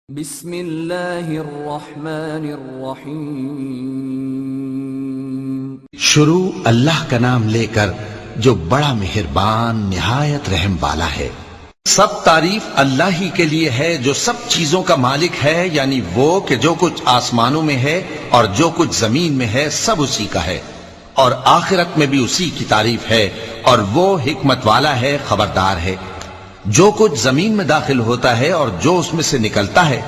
بسم اللہ الرحمن الرحیم۔ شروع اللہ کا نام لے کر جو بڑا مہربان نہایت رحم والا ہے۔ سب تعریف اللہ ہی کے لیے ہے جو سب چیزوں کا مالک ہے، یعنی وہ کہ جو کچھ آسمانوں میں ہے اور جو کچھ زمین میں ہے سب اسی کا ہے، اور آخرت میں بھی اسی کی تعریف ہے، اور وہ حکمت والا ہے، خبردار ہے۔ جو کچھ زمین میں داخل ہوتا ہے اور جو اس میں سے نکلتا ہے،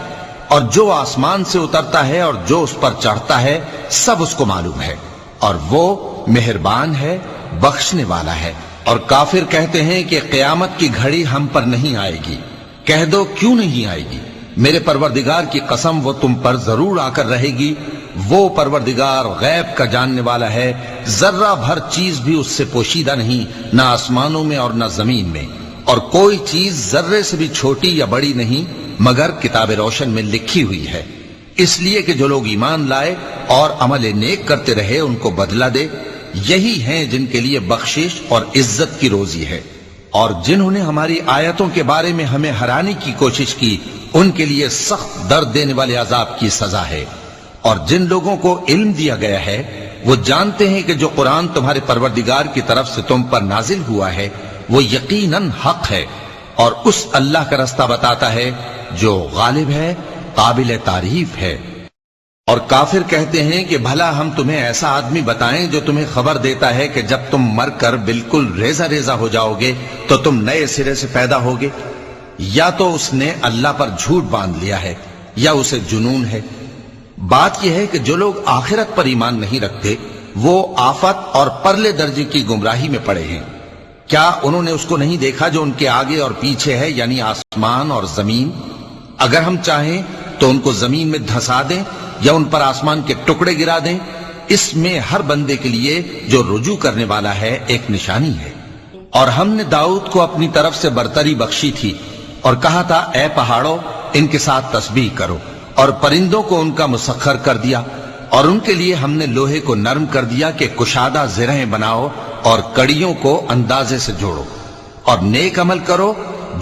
اور جو آسمان سے اترتا ہے اور جو اس پر چڑھتا ہے، سب اس کو معلوم ہے، اور وہ مہربان ہے، بخشنے والا ہے۔ اور کافر کہتے ہیں کہ قیامت کی گھڑی ہم پر نہیں آئے گی۔ کہہ دو کیوں نہیں آئے گی؟ میرے پروردگار کی قسم وہ تم پر ضرور آ کر رہے گی۔ وہ پروردگار غیب کا جاننے والا ہے، ذرہ بھر چیز بھی اس سے پوشیدہ نہیں، نہ آسمانوں میں اور نہ زمین میں، اور کوئی چیز ذرے سے بھی چھوٹی یا بڑی نہیں مگر کتاب روشن میں لکھی ہوئی ہے، اس لیے کہ جو لوگ ایمان لائے اور عمل نیک کرتے رہے ان کو بدلہ دے۔ یہی ہیں جن کے لیے بخشش اور عزت کی روزی ہے، اور جنہوں نے ہماری آیتوں کے بارے میں ہمیں ہرانے کی کوشش کی ان کے لیے سخت درد دینے والے عذاب کی سزا ہے۔ اور جن لوگوں کو علم دیا گیا ہے وہ جانتے ہیں کہ جو قرآن تمہارے پروردگار کی طرف سے تم پر نازل ہوا ہے وہ یقیناً حق ہے، اور اس اللہ کا رستہ بتاتا ہے جو غالب ہے، قابل تعریف ہے۔ اور کافر کہتے ہیں کہ بھلا ہم تمہیں ایسا آدمی بتائیں جو تمہیں خبر دیتا ہے کہ جب تم مر کر بالکل ریزہ ریزہ ہو جاؤ گے تو تم نئے سرے سے پیدا ہوگے؟ یا تو اس نے اللہ پر جھوٹ باندھ لیا ہے یا اسے جنون ہے۔ بات یہ ہے کہ جو لوگ آخرت پر ایمان نہیں رکھتے وہ آفت اور پرلے درجے کی گمراہی میں پڑے ہیں۔ کیا انہوں نے اس کو نہیں دیکھا جو ان کے آگے اور پیچھے ہے، یعنی آسمان اور زمین؟ اگر ہم چاہیں تو ان کو زمین میں دھسا دیں یا ان پر آسمان کے ٹکڑے گرا دیں، اس میں ہر بندے کے لیے جو رجوع کرنے والا ہے ایک نشانی ہے۔ اور ہم نے داؤد کو اپنی طرف سے برتری بخشی تھی اور کہا تھا اے پہاڑوں ان کے ساتھ تسبیح کرو، اور پرندوں کو ان کا مسخر کر دیا، اور ان کے لیے ہم نے لوہے کو نرم کر دیا کہ کشادہ زرہیں بناؤ اور کڑیوں کو اندازے سے جوڑو، اور نیک عمل کرو،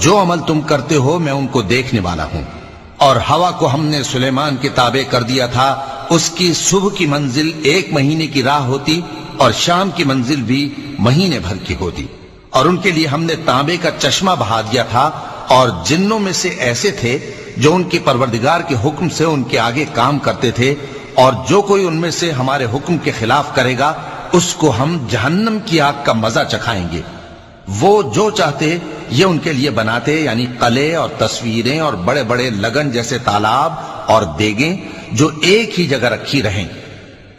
جو عمل تم کرتے ہو میں ان کو دیکھنے والا ہوں۔ اور ہوا کو ہم نے سلیمان کے تابع کر دیا تھا، اس کی صبح کی منزل 1 مہینے کی راہ ہوتی اور شام کی منزل بھی مہینے بھر کی ہوتی۔ اور ان کے لیے ہم نے تانبے کا چشمہ بہا دیا تھا، اور جنوں میں سے ایسے تھے جو ان کے پروردگار کے حکم سے ان کے آگے کام کرتے تھے، اور جو کوئی ان میں سے ہمارے حکم کے خلاف کرے گا اس کو ہم جہنم کی آگ کا مزہ چکھائیں گے۔ وہ جو چاہتے یہ ان کے لیے بناتے، یعنی قلعے اور تصویریں اور بڑے بڑے لگن جیسے تالاب اور دیگیں جو ایک ہی جگہ رکھی رہیں۔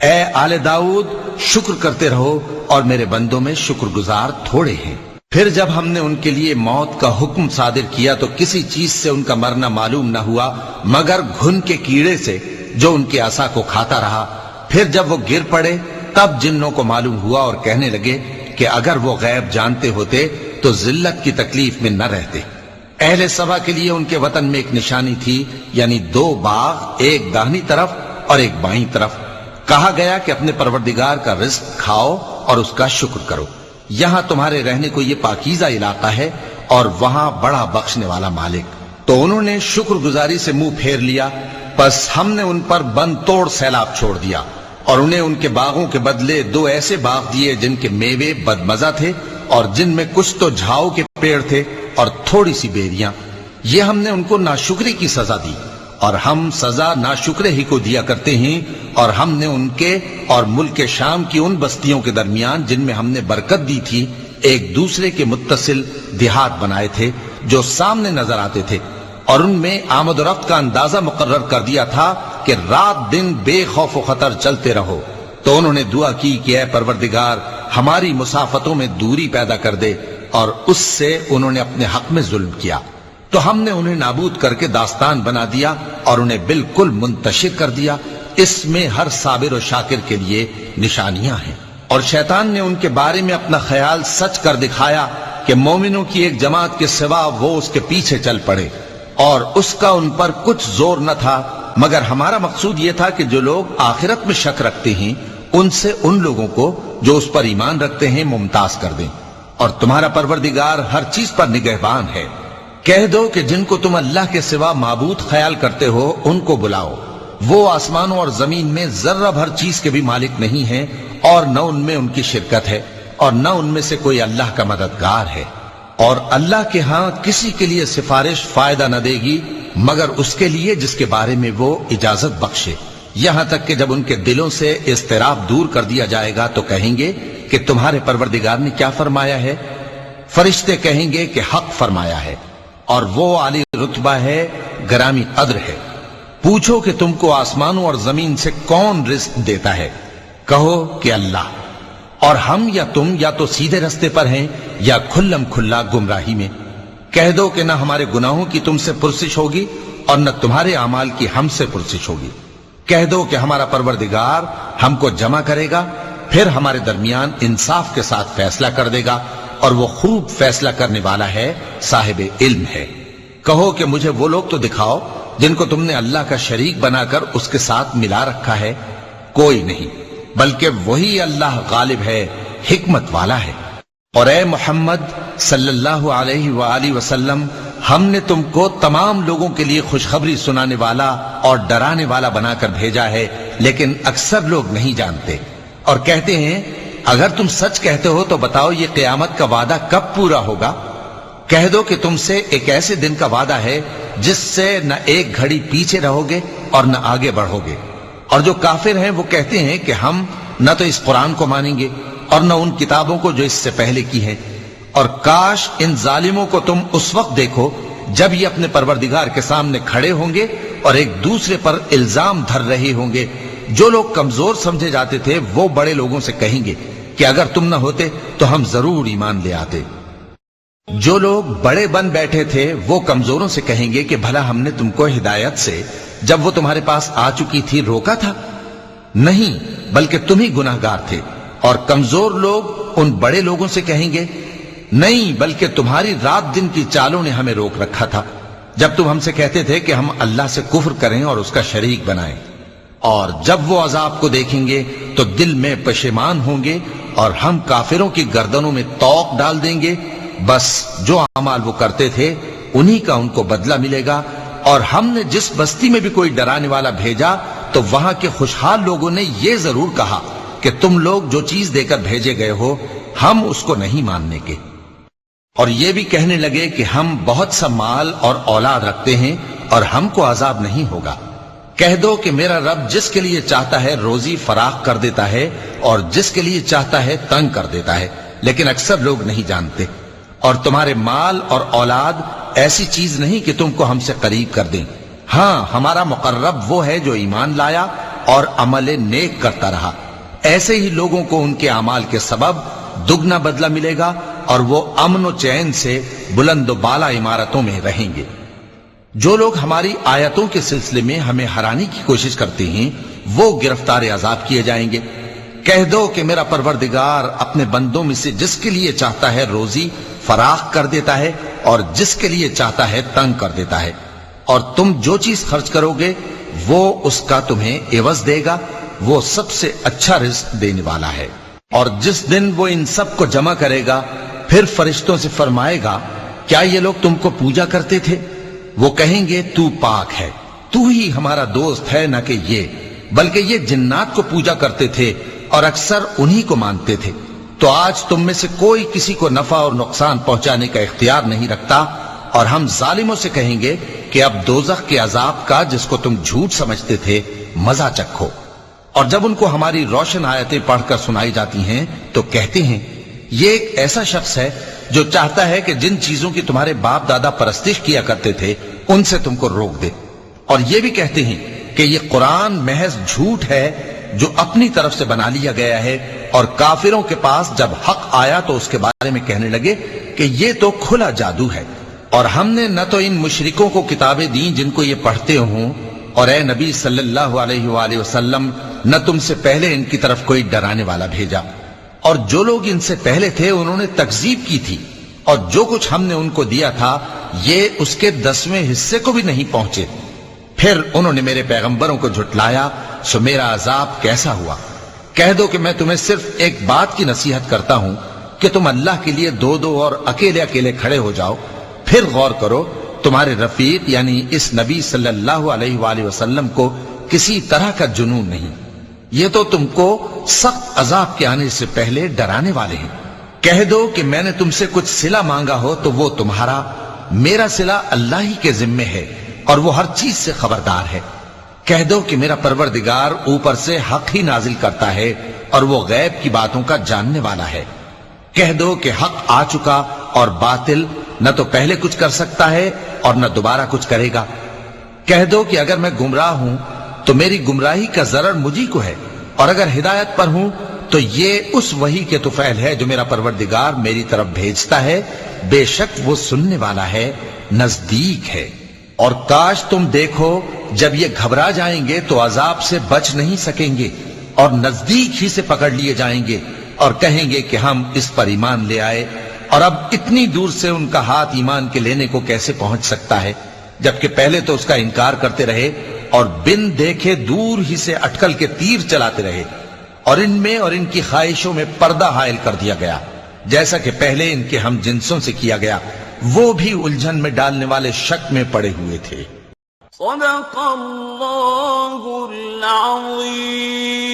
اے آل داؤد شکر کرتے رہو، اور میرے بندوں میں شکر گزار تھوڑے ہیں۔ پھر جب ہم نے ان کے لیے موت کا حکم صادر کیا تو کسی چیز سے ان کا مرنا معلوم نہ ہوا مگر گھن کے کیڑے سے جو ان کے عصا کو کھاتا رہا۔ پھر جب وہ گر پڑے تب جنوں کو معلوم ہوا اور کہنے لگے کہ اگر وہ غیب جانتے ہوتے تو ذلت کی تکلیف میں نہ رہتے۔ اہل سبا کے لیے ان کے وطن میں ایک نشانی تھی، یعنی 2 باغ، ایک داہنی طرف اور ایک بائیں طرف۔ کہا گیا کہ اپنے پروردگار کا رزق کھاؤ اور اس کا شکر کرو، یہاں تمہارے رہنے کو یہ پاکیزہ علاقہ ہے اور وہاں بڑا بخشنے والا مالک۔ تو انہوں نے شکر گزاری سے منہ پھیر لیا، پس ہم نے ان پر بند توڑ سیلاب چھوڑ دیا، اور انہیں ان کے باغوں کے بدلے 2 ایسے باغ دیے جن کے میوے بدمزہ تھے اور جن میں کچھ تو جھاؤ کے پیڑ تھے اور تھوڑی سی بیریاں۔ یہ ہم نے ان کو ناشکری کی سزا دی، اور ہم سزا ناشکرے ہی کو دیا کرتے ہیں۔ اور ہم نے ان کے اور ملک شام کی ان بستیوں کے درمیان جن میں ہم نے برکت دی تھی ایک دوسرے کے متصل دیہات بنائے تھے جو سامنے نظر آتے تھے، اور ان میں آمد و رفت کا اندازہ مقرر کر دیا تھا کہ رات دن بے خوف و خطر چلتے رہو۔ تو انہوں نے دعا کی کہ اے پروردگار ہماری مسافتوں میں دوری پیدا کر دے، اور اس سے انہوں نے اپنے حق میں ظلم کیا، تو ہم نے انہیں نابود کر کے داستان بنا دیا اور انہیں بالکل منتشر کر دیا۔ اس میں ہر صابر و شاکر کے لیے نشانیاں ہیں۔ اور شیطان نے ان کے بارے میں اپنا خیال سچ کر دکھایا کہ مومنوں کی ایک جماعت کے سوا وہ اس کے پیچھے چل پڑے، اور اس کا ان پر کچھ زور نہ تھا، مگر ہمارا مقصود یہ تھا کہ جو لوگ آخرت میں شک رکھتے ہیں ان سے ان لوگوں کو جو اس پر ایمان رکھتے ہیں ممتاز کر دیں۔ اور تمہارا پروردگار ہر چیز پر نگہبان ہے۔ کہہ دو کہ جن کو تم اللہ کے سوا معبود خیال کرتے ہو ان کو بلاؤ، وہ آسمانوں اور زمین میں ذرہ بھر چیز کے بھی مالک نہیں ہیں، اور نہ ان میں ان کی شرکت ہے، اور نہ ان میں سے کوئی اللہ کا مددگار ہے، اور اللہ کے ہاں کسی کے لیے سفارش فائدہ نہ دے گی مگر اس کے لیے جس کے بارے میں وہ اجازت بخشے، یہاں تک کہ جب ان کے دلوں سے اضطراب دور کر دیا جائے گا تو کہیں گے کہ تمہارے پروردگار نے کیا فرمایا ہے؟ فرشتے کہیں گے کہ حق فرمایا ہے، اور وہ عالی رتبہ ہے، گرامی قدر ہے۔ پوچھو کہ تم کو آسمانوں اور زمین سے کون رزق دیتا ہے؟ کہو کہ اللہ، اور ہم یا تم یا تو سیدھے رستے پر ہیں یا کھلم کھلا گمراہی میں۔ کہہ دو کہ نہ ہمارے گناہوں کی تم سے پرسش ہوگی اور نہ تمہارے اعمال کی ہم سے پرسش ہوگی۔ کہہ دو کہ ہمارا پروردگار ہم کو جمع کرے گا، پھر ہمارے درمیان انصاف کے ساتھ فیصلہ کر دے گا، اور وہ خوب فیصلہ کرنے والا ہے، صاحب علم ہے۔ کہو کہ مجھے وہ لوگ تو دکھاؤ جن کو تم نے اللہ کا شریک بنا کر اس کے ساتھ ملا رکھا ہے۔ کوئی نہیں، بلکہ وہی اللہ غالب ہے، حکمت والا ہے۔ اور اے محمد صلی اللہ علیہ وآلہ وسلم، ہم نے تم کو تمام لوگوں کے لیے خوشخبری سنانے والا اور ڈرانے والا بنا کر بھیجا ہے، لیکن اکثر لوگ نہیں جانتے، اور کہتے ہیں اگر تم سچ کہتے ہو تو بتاؤ یہ قیامت کا وعدہ کب پورا ہوگا؟ کہہ دو کہ تم سے ایک ایسے دن کا وعدہ ہے جس سے نہ ایک گھڑی پیچھے رہو گے اور نہ آگے بڑھو گے۔ اور جو کافر ہیں وہ کہتے ہیں کہ ہم نہ تو اس قرآن کو مانیں گے اور نہ ان کتابوں کو جو اس سے پہلے کی ہیں، اور کاش ان ظالموں کو تم اس وقت دیکھو جب یہ اپنے پروردگار کے سامنے کھڑے ہوں گے اور ایک دوسرے پر الزام دھر رہے ہوں گے۔ جو لوگ کمزور سمجھے جاتے تھے وہ بڑے لوگوں سے کہیں گے کہ اگر تم نہ ہوتے تو ہم ضرور ایمان لے آتے۔ جو لوگ بڑے بن بیٹھے تھے وہ کمزوروں سے کہیں گے کہ بھلا ہم نے تم کو ہدایت سے جب وہ تمہارے پاس آ چکی تھی روکا تھا؟ نہیں، بلکہ تم ہی گناہگار تھے۔ اور کمزور لوگ ان بڑے لوگوں سے کہیں گے نہیں، بلکہ تمہاری رات دن کی چالوں نے ہمیں روک رکھا تھا جب تم ہم سے کہتے تھے کہ ہم اللہ سے کفر کریں اور اس کا شریک بنائیں۔ اور جب وہ عذاب کو دیکھیں گے تو دل میں پشیمان ہوں گے، اور ہم کافروں کی گردنوں میں طوق ڈال دیں گے۔ بس جو اعمال وہ کرتے تھے انہی کا ان کو بدلہ ملے گا۔ اور ہم نے جس بستی میں بھی کوئی ڈرانے والا بھیجا تو وہاں کے خوشحال لوگوں نے یہ ضرور کہا کہ تم لوگ جو چیز دے کر بھیجے گئے ہو ہم اس کو نہیں ماننے کے، اور یہ بھی کہنے لگے کہ ہم بہت سا مال اور اولاد رکھتے ہیں اور ہم کو عذاب نہیں ہوگا۔ کہہ دو کہ میرا رب جس کے لیے چاہتا ہے روزی فراخ کر دیتا ہے اور جس کے لیے چاہتا ہے تنگ کر دیتا ہے، لیکن اکثر لوگ نہیں جانتے۔ اور تمہارے مال اور اولاد ایسی چیز نہیں کہ تم کو ہم سے قریب کر دیں۔ ہاں، ہمارا مقرب وہ ہے جو ایمان لایا اور عمل نیک کرتا رہا۔ ایسے ہی لوگوں کو ان کے اعمال کے سبب دگنا بدلہ ملے گا، اور وہ امن و چین سے بلند و بالا عمارتوں میں رہیں گے۔ جو لوگ ہماری آیتوں کے سلسلے میں ہمیں ہرانے کی کوشش کرتے ہیں وہ گرفتار عذاب کیے جائیں گے۔ کہہ دو کہ میرا پروردگار اپنے بندوں میں سے جس کے لیے چاہتا ہے روزی فراخ کر دیتا ہے اور جس کے لیے چاہتا ہے تنگ کر دیتا ہے، اور تم جو چیز خرچ کرو گے وہ اس کا تمہیں عوض دے گا، وہ سب سے اچھا رزق دینے والا ہے۔ اور جس دن وہ ان سب کو جمع کرے گا پھر فرشتوں سے فرمائے گا کیا یہ لوگ تم کو پوجا کرتے تھے؟ وہ کہیں گے تو پاک ہے، تو ہی ہمارا دوست ہے، نہ کہ یہ، بلکہ یہ جنات کو پوجا کرتے تھے اور اکثر انہی کو مانتے تھے۔ تو آج تم میں سے کوئی کسی کو نفع اور نقصان پہنچانے کا اختیار نہیں رکھتا، اور ہم ظالموں سے کہیں گے کہ اب دوزخ کے عذاب کا جس کو تم جھوٹ سمجھتے تھے مزہ چکھو۔ اور جب ان کو ہماری روشن آیتیں پڑھ کر سنائی جاتی ہیں تو کہتے ہیں یہ ایک ایسا شخص ہے جو چاہتا ہے کہ جن چیزوں کی تمہارے باپ دادا پرستش کیا کرتے تھے ان سے تم کو روک دے۔ اور یہ بھی کہتے ہیں کہ یہ قرآن محض جھوٹ ہے جو اپنی طرف سے بنا لیا گیا ہے، اور کافروں کے پاس جب حق آیا تو اس کے بارے میں کہنے لگے کہ یہ تو کھلا جادو ہے۔ اور ہم نے نہ تو ان مشرکوں کو کتابیں دیں جن کو یہ پڑھتے ہوں، اور اے نبی صلی اللہ علیہ وآلہ وسلم نہ تم سے پہلے ان کی طرف کوئی ڈرانے والا بھیجا، اور جو لوگ ان سے پہلے تھے انہوں نے تکذیب کی تھی، اور جو کچھ ہم نے ان کو دیا تھا یہ اس کے 10ویں حصے کو بھی نہیں پہنچے۔ پھر انہوں نے میرے پیغمبروں کو جھٹلایا، سو میرا عذاب کیسا ہوا۔ کہہ دو کہ میں تمہیں صرف ایک بات کی نصیحت کرتا ہوں کہ تم اللہ کے لیے دو دو اور اکیلے اکیلے کھڑے ہو جاؤ، پھر غور کرو تمہارے رفیق یعنی اس نبی صلی اللہ علیہ وآلہ وسلم کو کسی طرح کا جنون نہیں، یہ تو تم کو سخت عذاب کے آنے سے پہلے ڈرانے والے ہیں۔ کہہ دو کہ میں نے تم سے کچھ صلہ مانگا ہو تو وہ تمہارا، میرا صلہ اللہ ہی کے ذمے ہے اور وہ ہر چیز سے خبردار ہے۔ کہہ دو کہ میرا پروردگار اوپر سے حق ہی نازل کرتا ہے اور وہ غیب کی باتوں کا جاننے والا ہے۔ کہہ دو کہ حق آ چکا اور باطل نہ تو پہلے کچھ کر سکتا ہے اور نہ دوبارہ کچھ کرے گا۔ کہہ دو کہ اگر میں گمراہ ہوں تو میری گمراہی کا ضرر مجھی کو ہے، اور اگر ہدایت پر ہوں تو یہ اس وحی کے طفیل ہے جو میرا پروردگار میری طرف بھیجتا ہے، بے شک وہ سننے والا ہے، نزدیک ہے۔ اور کاش تم دیکھو جب یہ گھبرا جائیں گے تو عذاب سے بچ نہیں سکیں گے اور نزدیک ہی سے پکڑ لیے جائیں گے اور کہیں گے کہ ہم اس پر ایمان لے آئے، اور اب اتنی دور سے ان کا ہاتھ ایمان کے لینے کو کیسے پہنچ سکتا ہے، جبکہ پہلے تو اس کا انکار کرتے رہے اور بن دیکھے دور ہی سے اٹکل کے تیر چلاتے رہے، اور ان میں اور ان کی خواہشوں میں پردہ حائل کر دیا گیا، جیسا کہ پہلے ان کے ہم جنسوں سے کیا گیا، وہ بھی الجھن میں ڈالنے والے شک میں پڑے ہوئے تھے۔ صدق اللہ العظیم۔